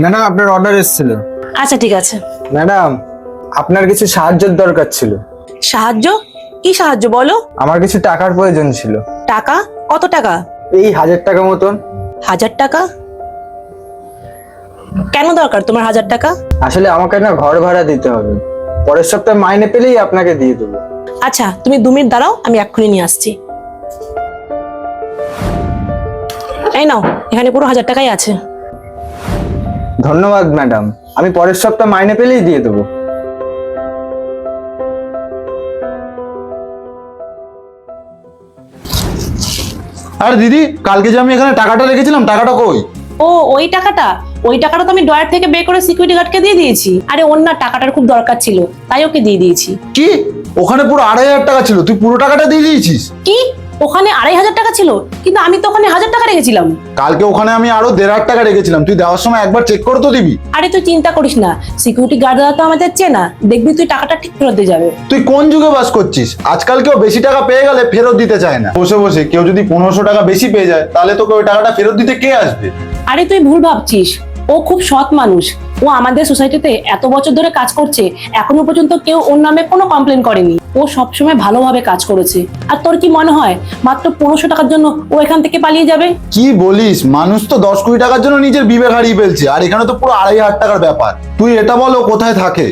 Madam আপনার order এসেছিল। আচ্ছা ঠিক আছে। ম্যাডাম আপনার কিছু সাহায্যের দরকার ছিল। সাহায্য? কি সাহায্য বলো? আমার কিছু টাকার প্রয়োজন ছিল। টাকা? কত টাকা? এই 1000 টাকা মতন। 1000 টাকা? কেন দরকার তোমার 1000 টাকা? আসলে আমাকে না ঘর ভাড়া দিতে হবে, পরের সপ্তাহে মাইনে পেলেই আপনাকে দিয়ে দেবো। আচ্ছা তুমি 2 মিনিট দাঁড়াও, আমি এক্ষুনি নিয়ে আসছি। এই নাও, এখানে পুরো 1000 টাকাই আছে। ধন্যবাদ ম্যাডাম, আমি পরের সপ্তাহে মাইনে পেলেই দিয়ে দেবো। আরে দিদি, কালকে যে আমি এখানে টাকাটা রেখেছিলাম, টাকাটা কই? ও ওই টাকাটা? ওই টাকাটা তো আমি ড্রয়ার থেকে বের করে সিকিউরিটি গার্ডকে দিয়ে দিয়েছি। আরে ওর না টাকাটার খুব দরকার ছিল, তাই ওকে দিয়ে দিয়েছি। কি? ওখানে পুরো 2500 টাকা ছিল, তুই পুরো টাকাটা দিয়ে দিয়েছিস? কি? ওখানে 2500 টাকা ছিল, কিন্তু আমি তো ওখানে 1000 টাকা রেখেছিলাম। কালকে ওখানে আমি আরো 1500 টাকা রেখেছিলাম, তুই দেওয়ার সময় একবার চেক করে তো দিবি। আরে তুই চিন্তা করিস না, সিকিউরিটি গার্ডরা তো আমাদের চেনা, দেখবি তুই টাকাটা ঠিক ফেরত দিয়ে যাবে। তুই কোন যুগে বাস করছিস? আজকাল কেউ বেশি টাকা পেয়ে গেলে ফেরত দিতে চায় না। বসে বসে কেউ যদি 1500 টাকা বেশি পেয়ে যায়, তাহলে তোকে ওই টাকাটা ফেরত দিতে কে আসবে? আরে তুই ভুল ভাবছিস, ও খুব সৎ মানুষ। ও আমাদের সোসাইটিতে এত বছর ধরে কাজ করছে, এখনো পর্যন্ত কেউ ওর নামে কোনো কমপ্লেন করেনি। ও সবসময় ভালোভাবে কাজ করেছে। আর তোর কি মনে হয় মাত্র 1500 টাকার জন্য ও এখান থেকে পালিয়ে যাবে? কি বলিস? মানুষ তো 10 কোটি টাকার জন্য নিজের বিবেক হারিয়ে ফেলছে, আর এখানে তো পুরো 2500 টাকার ব্যাপার। তুই এটা বলো কোথায় থাকে?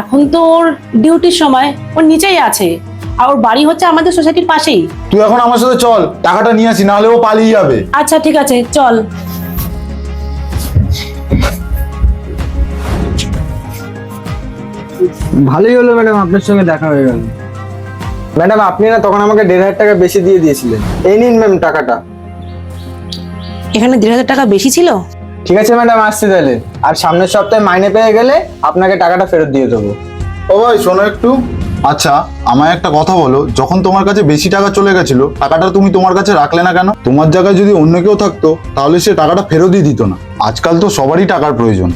এখন তো ওর ডিউটির সময়, ওর নিচেই আছে। আর ওর বাড়ি হচ্ছে আমাদের সোসাইটির পাশেই। তুই এখন আমার সাথে চল, টাকাটা নিয়ে আসি, নাহলে ও পালিয়ে যাবে। আচ্ছা ঠিক আছে, চল। ভালোই হলো ম্যাডাম, আপনার সঙ্গে দেখা হয়ে গেল। ম্যাডাম আপনি না তখন আমাকে 1500 টাকা বেশি দিয়ে দিয়েছিলেন, এই নিন ম্যাম টাকাটা। এখানে 1500 টাকা বেশি ছিল? ঠিক আছে ম্যাডাম, আসছি তাহলে। আর সামনের সপ্তাহে মাইনে পেয়ে গেলে আপনাকে টাকাটা ফেরত দিয়ে দেবো। ও ভাই শোনো একটু। আচ্ছা, আমায় একটা কথা বলো, যখন তোমার কাছে বেশি টাকা চলে গেছিল, টাকাটা তুমি তোমার কাছে রাখলে না কেন? তোমার জায়গায় যদি অন্য কেউ থাকতো, তাহলে সে টাকাটা ফেরতই দিত না। আজকাল তো সবারই টাকার প্রয়োজন।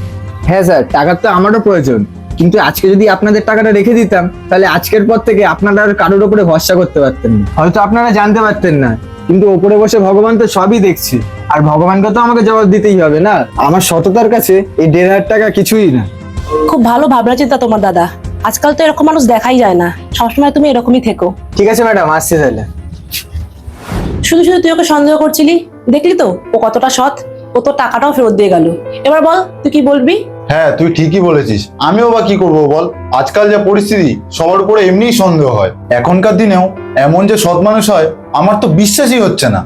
হ্যাঁ স্যার, টাকার তো আমারও প্রয়োজন, কিন্তু আজকে যদি আপনাদের টাকাটা রেখে দিতাম, তাহলে আজকের পর থেকে আপনারা আর কারোর উপরে ভরসা করতে পারতেন না। হয়তো আপনারা জানতে পারতেন না, কিন্তু ওপরে বসে ভগবান তো সবই দেখছি, আর ভগবানকে তো আমাকে জবাব দিতেই হবে না। আমার সততার কাছে এই 1500 টাকা কিছুই না। খুব ভালো ভাবনা চিন্তা তোমার দাদা। আজকাল তো এরকম মানুষ দেখাই যায় না। সবসময় তুমি এরকমই থেকো। ঠিক আছে ম্যাডাম, আসছি তাহলে। শুধু শুধু তুই ওকে সন্দেহ করছিলি, দেখলি তো ও কতটা সৎ। ও তো টাকাটাও ফেরত দিয়ে গেল। এবার বল তুই কি বলবি? হ্যাঁ, তুই ঠিকই বলেছিস। আমিও বা কি করবো বল? আজকাল যা পরিস্থিতি, সবার উপরে এমনিই সন্দেহ হয়। এখনকার দিনেও এমন যে সৎ মানুষ হয়, আমার তো বিশ্বাসই হচ্ছে না।